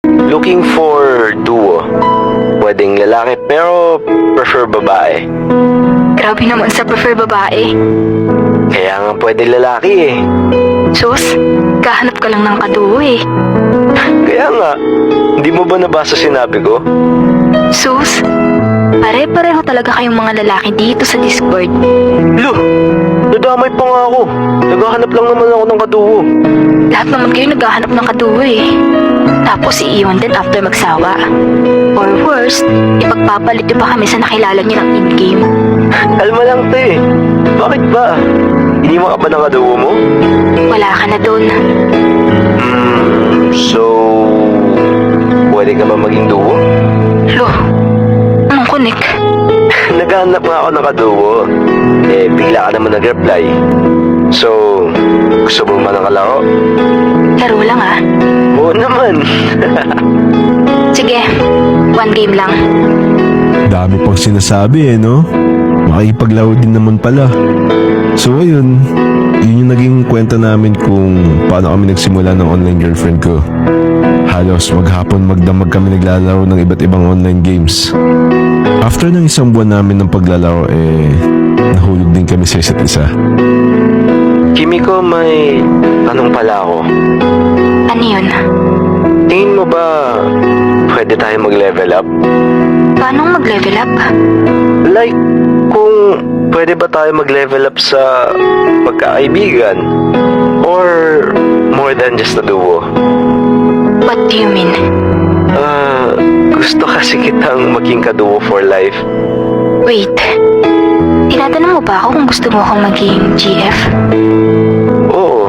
Looking for duo. Pwedeng lalaki pero prefer babae. Grabe naman sa prefer babae. Kaya nga pwede lalaki eh. Sus, kahanap ka lang ng kaduo eh. Kaya nga, hindi mo ba nabasa sinabi ko? Sus, pare-pareho talaga kayong mga lalaki dito sa Discord. Lo, nadamay pa nga ako. Naghahanap lang naman ako ng kaduo. Lahat naman kayo naghahanap ng kaduo eh. Tapos iiwan din after magsawa. Or worst, ipagpapalit niyo pa kami sa nakilala niyo ng in-game. Alma lang to eh. Bakit ba? Iniwan ka ba ng kaduo mo? Wala ka na dun. So, pwede ka ba maging duo? Lo, anong kunik? Naghahanap nga ako ng kaduo. Eh, bigla ka naman nag-reply. So, gusto mo ba ng kalaro? Laro lang ah. Oo naman. Sige, one game lang. Dami pang sinasabi no? Makipaglaro din naman pala. So ayun, yun yung naging kwento namin kung paano kami nagsimula ng online girlfriend ko. Halos maghapon magdamag kami naglalaro ng iba't ibang online games. After ng isang buwan namin ng paglalaro nahulog din kami sa isa't isa. Kimiko, may tanong pala ako. Ano yun? Tingin mo ba pwede tayo mag-level up? Paano mag-level up? Like, kung pwede ba tayo mag-level up sa pagkakaibigan? Or more than just a duo? What do you mean? Gusto kasi kitang maging kaduo for life. Wait, tinatanong mo ba ako kung gusto mo akong maging GF? Oo.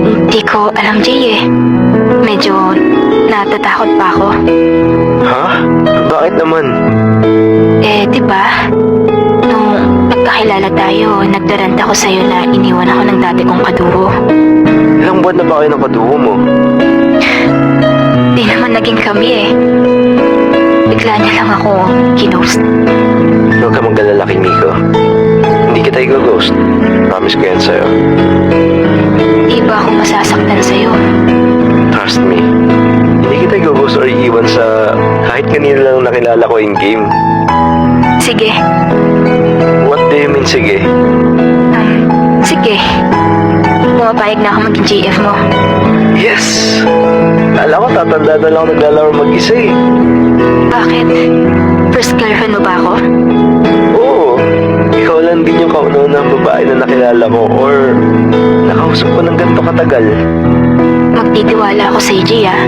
Hindi ko alam, Jay eh. Medyo natatakot pa ako. Ha? Bakit naman? Diba? Nung nagkakilala tayo, nagdaranta ko sa'yo na iniwan ako ng dati kong kaduo. Ilang buwan na ba kayo ng kaduo mo? Di naman naging kami eh. Bigla niya lang ako ginost. Huwag ka mag-alala, Kimiko. Hindi kita i-ghost. Promise ko yan sa'yo. Di ba ako masasaktan sa'yo? Trust me. Hindi kita i-ghost or iiwan sa kahit kanino lang nakilala ko in game. Sige. What do you mean, sige? Sige. Pumapayag na ako maging GF mo. Yes! Kala ko tatanda na lang ako naglalaro mag-isa eh. Bakit? First girlfriend mo ba ako? Oo. Ikaw lang din yung kauna-unahang babae na nakilala ko or nakausap ko ng ganito katagal. Magtitiwala ako sa Jay ah.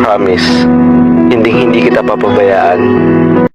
Promise. Hindi kita papabayaan.